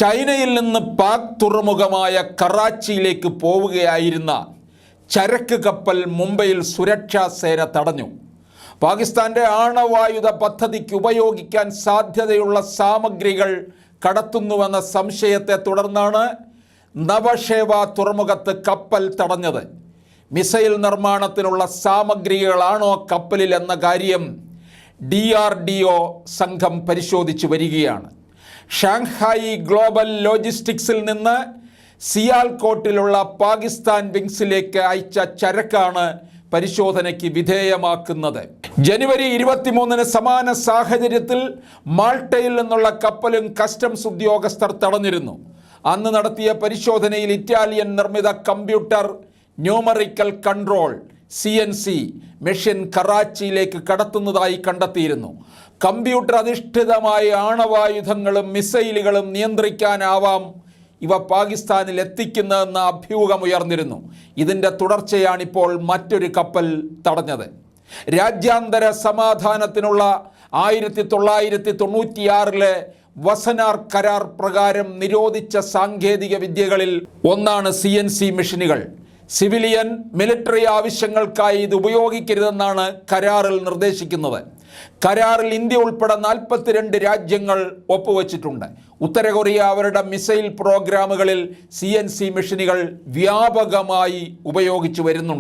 ചൈനയിൽ നിന്ന് പാക് തുറമുഖമായ കറാച്ചിയിലേക്ക് പോവുകയായിരുന്ന ചരക്ക് കപ്പൽ മുംബൈയിൽ സുരക്ഷാ സേന തടഞ്ഞു. പാകിസ്ഥാന്റെ ആണവായുധ പദ്ധതിക്ക് ഉപയോഗിക്കാൻ സാധ്യതയുള്ള സാമഗ്രികൾ കടത്തുന്നുവെന്ന സംശയത്തെ തുടർന്നാണ് നവഷേവ തുറമുഖത്ത് കപ്പൽ തടഞ്ഞത്. മിസൈൽ നിർമ്മാണത്തിനുള്ള സാമഗ്രികളാണോ കപ്പലിൽ എന്ന കാര്യം DRDO സംഘം പരിശോധിച്ചു വരികയാണ്. ഷാങ്ഹായി ഗ്ലോബൽ ലോജിസ്റ്റിക്സിൽ നിന്ന് സിയാൽകോട്ടിലുള്ള പാകിസ്ഥാൻ വിങ്സിലേക്ക് അയച്ച ചരക്കാണ് പരിശോധനയ്ക്ക് വിധേയമാക്കുന്നത്. ജനുവരി 23-ന് സമാന സാഹചര്യത്തിൽ മാൾട്ടയിൽ നിന്നുള്ള കപ്പലും കസ്റ്റംസ് ഉദ്യോഗസ്ഥർ തടഞ്ഞിരുന്നു. അന്ന് നടത്തിയ പരിശോധനയിൽ ഇറ്റാലിയൻ നിർമ്മിത computer numerical control CNC machine കറാച്ചിയിലേക്ക് കടത്തുന്നതായി കണ്ടെത്തിയിരുന്നു. കമ്പ്യൂട്ടർ അധിഷ്ഠിതമായ ആണവായുധങ്ങളും മിസൈലുകളും നിയന്ത്രിക്കാനാവാം ഇവ പാകിസ്ഥാനിൽ എത്തിക്കുന്നതെന്ന അഭ്യൂഹമുയർന്നിരുന്നു. ഇതിൻ്റെ തുടർച്ചയാണിപ്പോൾ മറ്റൊരു കപ്പൽ തടഞ്ഞത്. രാജ്യാന്തര സമാധാനത്തിനുള്ള 1996 വസനാർ കരാർ പ്രകാരം നിരോധിച്ച സാങ്കേതിക വിദ്യകളിൽ ഒന്നാണ് CNC മെഷീനുകൾ. സിവിലിയൻ മിലിറ്ററി ആവശ്യങ്ങൾക്കായി ഇത് ഉപയോഗിക്കരുതെന്നാണ് കരാറിൽ നിർദ്ദേശിക്കുന്നത്. കരാറിൽ ഇന്ത്യ ഉൾപ്പെടെ 42 രാജ്യങ്ങൾ ഒപ്പുവച്ചിട്ടുണ്ട്. ഉത്തര കൊറിയ അവരുടെ മിസൈൽ പ്രോഗ്രാമുകളിൽ CNC മെഷീനുകൾ വ്യാപകമായി ഉപയോഗിച്ചു വരുന്നുണ്ട്.